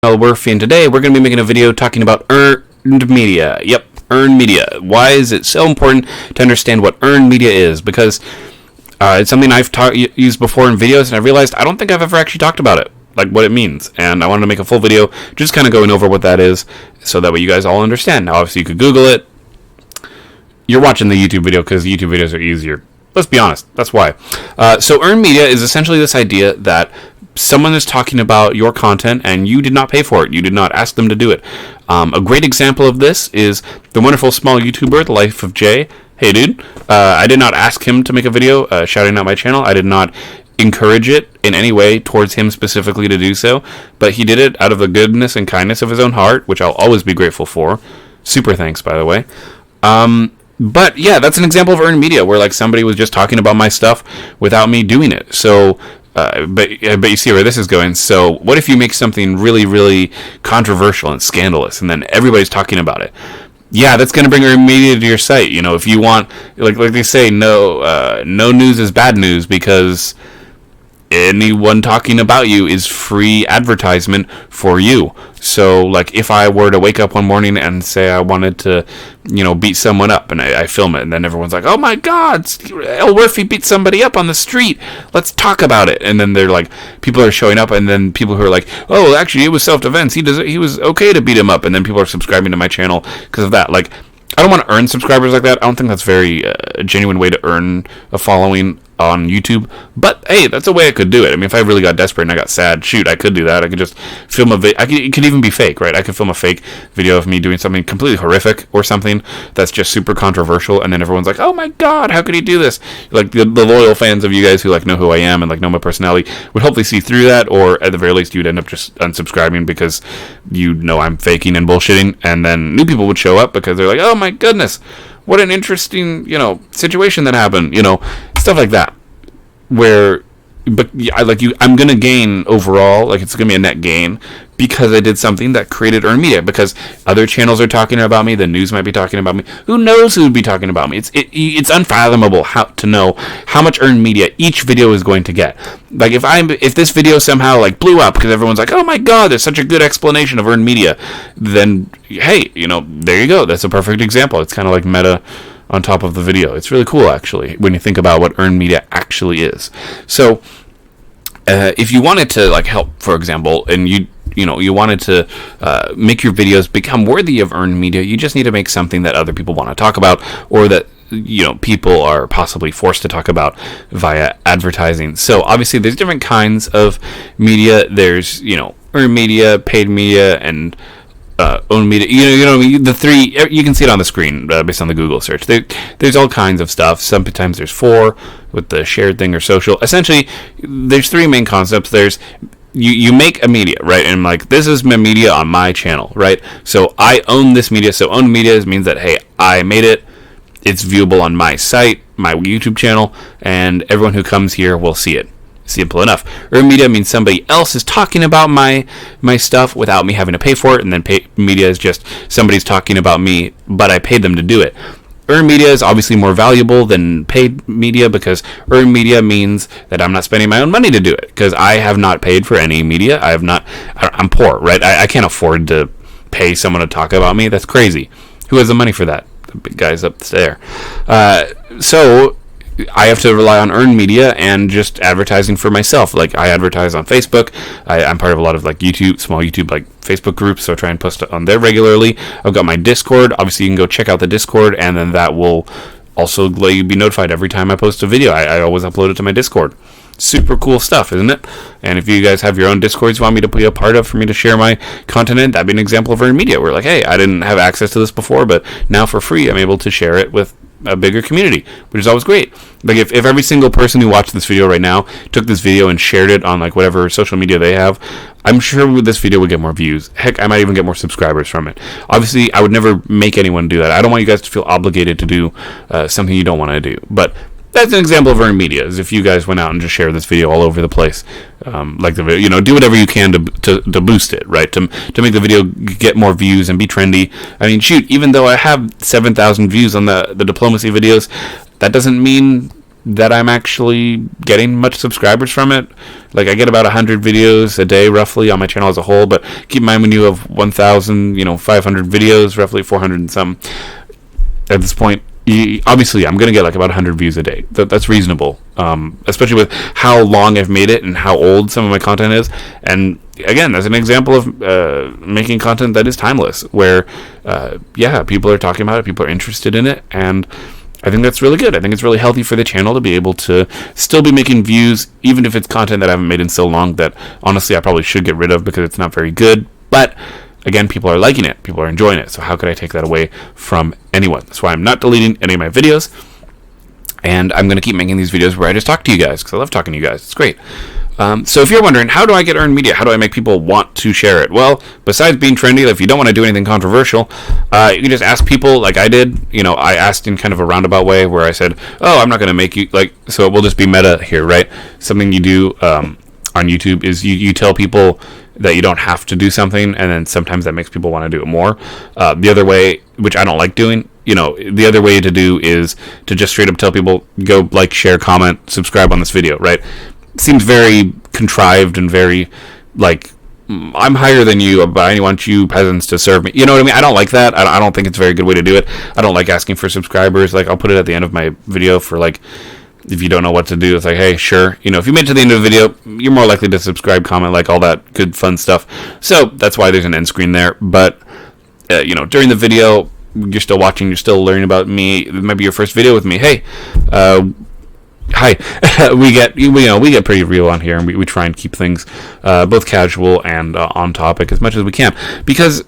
Elwirfy, and today we're going to be making a video talking about earned media. Yep, earned media. Why is it so important to understand what earned media is? Because it's something I've used before in videos, and I realized I don't think I've ever actually talked about it, like what it means. And I wanted to make a full video just kind of going over what that is, so that way you guys all understand. Now, obviously, you could Google it. You're watching the YouTube video because YouTube videos are easier. Let's be honest. That's why. So earned media is essentially this idea that someone is talking about your content and you did not pay for it. You did not ask them to do it. A great example of this is the wonderful small YouTuber, The Life of Jay. Hey, dude. I did not ask him to make a video shouting out my channel. I did not encourage it in any way towards him specifically to do so. But he did it out of the goodness and kindness of his own heart, which I'll always be grateful for. Super thanks, by the way. But yeah, that's an example of earned media where like somebody was just talking about my stuff without me doing it. So but you see where this is going. So what if you make something really, really controversial and scandalous, and then everybody's talking about it? Yeah, that's going to bring earned media to your site. You know, if you want, like they say, no news is bad news, because anyone talking about you is free advertisement for you. So, like, if I were to wake up one morning and say I wanted to, beat someone up, and I film it, and then everyone's like, "Oh my God, Elwirfy beat somebody up on the street. Let's talk about it." And then they're like, people are showing up, and then people who are like, "Oh, actually, it was self-defense. He was okay to beat him up," and then people are subscribing to my channel because of that. Like, I don't want to earn subscribers like that. I don't think that's very a genuine way to earn a following on YouTube. But hey, that's a way I could do it. I mean, if I really got desperate and I got sad, shoot, I could do that. I could just film a video. It could even be fake, right? I could film a fake video of me doing something completely horrific or something that's just super controversial, and then everyone's like, "Oh my God, how could he do this?" Like the loyal fans of you guys who like know who I am and like know my personality would hopefully see through that, or at the very least, you'd end up just unsubscribing because I'm faking and bullshitting, and then new people would show up because they're like, "Oh my goodness, what an interesting, situation that happened," stuff like that. I'm gonna gain overall, like it's gonna be a net gain because I did something that created earned media. Because other channels are talking about me, the news might be talking about me. Who knows who would be talking about me? It's unfathomable to know how much earned media each video is going to get. Like if this video somehow like blew up because everyone's like, "Oh my God, there's such a good explanation of earned media," then hey, there you go. That's a perfect example. It's kind of like meta on top of the video. It's really cool, actually, when you think about what earned media actually is. So, if you wanted to like help, for example, and you wanted to make your videos become worthy of earned media, you just need to make something that other people want to talk about, or that people are possibly forced to talk about via advertising. So obviously, there's different kinds of media. There's earned media, paid media, and own media. The three, you can see it on the screen based on the Google search. There's all kinds of stuff. Sometimes there's four with the shared thing or social. Essentially, there's three main concepts. There's you make a media, right? And like, this is my media on my channel, right? So I own this media. So own media means that, hey, I made it. It's viewable on my site, my YouTube channel, and everyone who comes here will see it. Simple enough. Earned media means somebody else is talking about my stuff without me having to pay for it, and then paid media is just somebody's talking about me, but I paid them to do it. Earned media is obviously more valuable than paid media because earned media means that I'm not spending my own money to do it, because I have not paid for any media. I'm poor, right? I can't afford to pay someone to talk about me. That's crazy. Who has the money for that? The big guys up there. So I have to rely on earned media and just advertising for myself. Like, I advertise on Facebook. I'm part of a lot of like small YouTube like Facebook groups, so I try and post on there regularly. I've got my Discord. Obviously, you can go check out the Discord, and then that will also let you be notified every time I post a video. I always upload it to my Discord. Super cool stuff, isn't it? And if you guys have your own Discords you want me to be a part of for me to share my content, that'd be an example of earned media. Where like, hey, I didn't have access to this before, but now for free I'm able to share it with a bigger community, which is always great. Like if every single person who watched this video right now took this video and shared it on like whatever social media they have, I'm sure this video would get more views. Heck, I might even get more subscribers from it. Obviously, I would never make anyone do that. I don't want you guys to feel obligated to do something you don't want to do. But that's an example of earned media, is if you guys went out and just shared this video all over the place, like the video, do whatever you can to boost it, right? To make the video get more views and be trendy. I mean, shoot, even though I have 7,000 views on the diplomacy videos, that doesn't mean that I'm actually getting much subscribers from it. Like, I get about 100 videos a day roughly on my channel as a whole, but keep in mind when you have 1,500 videos, roughly 400 and some at this point, obviously I'm going to get like about 100 views a day. That's reasonable, especially with how long I've made it and how old some of my content is. And again, that's an example of making content that is timeless, where people are talking about it, people are interested in it, and I think that's really good. I think it's really healthy for the channel to be able to still be making views, even if it's content that I haven't made in so long that honestly I probably should get rid of because it's not very good. But again, people are liking it, people are enjoying it, so how could I take that away from anyone? That's why I'm not deleting any of my videos, and I'm going to keep making these videos where I just talk to you guys, because I love talking to you guys. It's great. So if you're wondering, how do I get earned media? How do I make people want to share it? Well, besides being trendy, if you don't want to do anything controversial, you can just ask people like I did. I asked in kind of a roundabout way where I said, oh, I'm not going to make you, so it will just be meta here, right? Something you do on YouTube is you tell people that you don't have to do something, and then sometimes that makes people want to do it more. The other way, which I don't like doing, the other way to do is to just straight up tell people, go like, share, comment, subscribe on this video, right? Seems very contrived and very I'm higher than you, but I want you peasants to serve me. You know what I mean? I don't like that. I don't think it's a very good way to do it. I don't like asking for subscribers. I'll put it at the end of my video for if you don't know what to do, it's hey, sure. If you made it to the end of the video, you're more likely to subscribe, comment, all that good fun stuff. So that's why there's an end screen there. But during the video, you're still watching, you're still learning about me. It might be your first video with me. Hey, hi. we get pretty real on here, and we try and keep things both casual and on topic as much as we can, because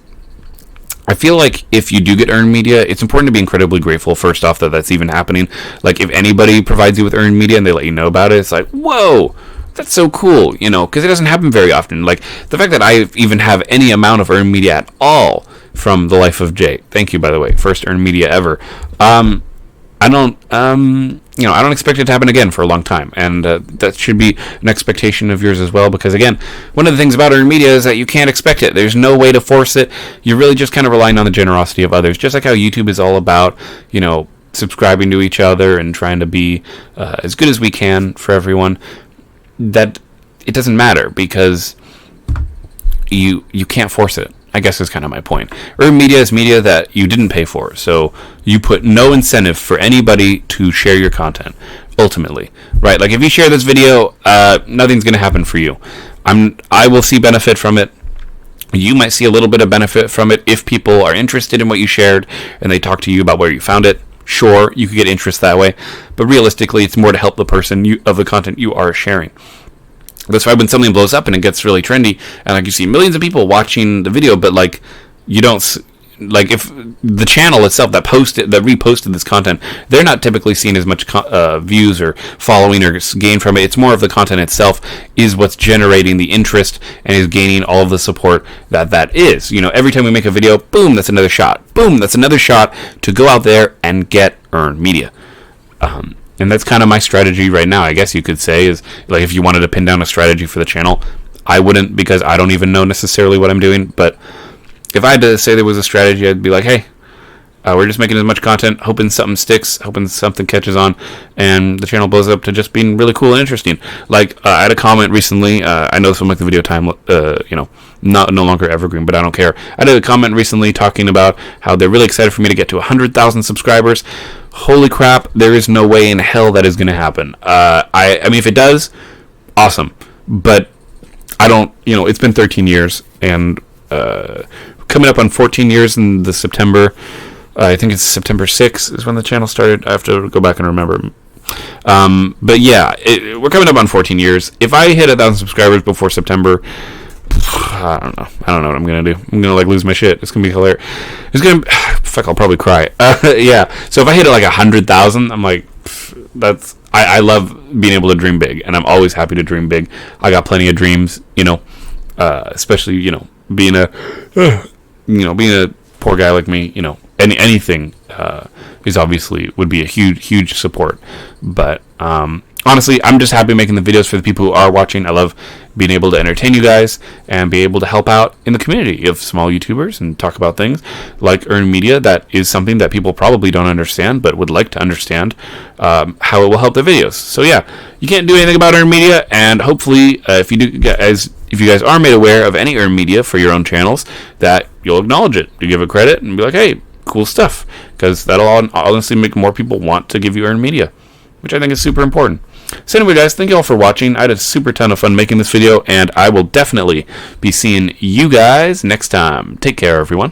I feel like if you do get earned media, it's important to be incredibly grateful, first off, that that's even happening. If anybody provides you with earned media and they let you know about it, it's whoa, that's so cool, because it doesn't happen very often. The fact that I even have any amount of earned media at all from The Life of Jay, thank you, by the way, first earned media ever, I don't expect it to happen again for a long time, and that should be an expectation of yours as well, because again, one of the things about earned media is that you can't expect it. There's no way to force it. You're really just kind of relying on the generosity of others, just like how YouTube is all about, subscribing to each other and trying to be as good as we can for everyone. That it doesn't matter, because you can't force it, I guess, is kind of my point. Earned media is media that you didn't pay for, so you put no incentive for anybody to share your content, ultimately, right? If you share this video, nothing's going to happen for you. I will see benefit from it. You might see a little bit of benefit from it if people are interested in what you shared and they talk to you about where you found it. Sure, you could get interest that way, but realistically, it's more to help the person of the content you are sharing. That's why when something blows up and it gets really trendy, and you see millions of people watching the video, but you don't if the channel itself that reposted this content, they're not typically seeing as much views or following or gain from it. It's more of the content itself is what's generating the interest and is gaining all of the support that is. Every time we make a video, boom, that's another shot. Boom, that's another shot to go out there and get earned media. And that's kind of my strategy right now, I guess you could say, is if you wanted to pin down a strategy for the channel, I wouldn't, because I don't even know necessarily what I'm doing. But if I had to say there was a strategy, I'd be hey, we're just making as much content, hoping something sticks, hoping something catches on, and the channel blows up to just being really cool and interesting. I had a comment recently, I know this will make the video time, no longer evergreen, but I don't care. I did a comment recently talking about how they're really excited for me to get to 100,000 subscribers. Holy crap, there is no way in hell that is going to happen. I mean, if it does, awesome. But I don't, it's been 13 years, and coming up on 14 years in the September, I think it's September 6th is when the channel started. I have to go back and remember. But yeah, we're coming up on 14 years. If I hit 1,000 subscribers before September, I don't know what I'm gonna do. I'm gonna lose my shit. It's gonna be hilarious. I'll probably cry. Yeah. So if I hit 100,000, I'm that's. I love being able to dream big, and I'm always happy to dream big. I got plenty of dreams, especially being a poor guy like me, anything is obviously would be a huge support. But honestly, I'm just happy making the videos for the people who are watching. I love being able to entertain you guys and be able to help out in the community of small YouTubers and talk about things like earned media. That is something that people probably don't understand, but would like to understand how it will help their videos. So yeah, you can't do anything about earned media, and hopefully, if you guys are made aware of any earned media for your own channels, that you'll acknowledge it, you give it credit, and be like, hey, cool stuff, because that'll honestly make more people want to give you earned media, which I think is super important. So anyway, guys, thank you all for watching. I had a super ton of fun making this video, and I will definitely be seeing you guys next time. Take care, everyone.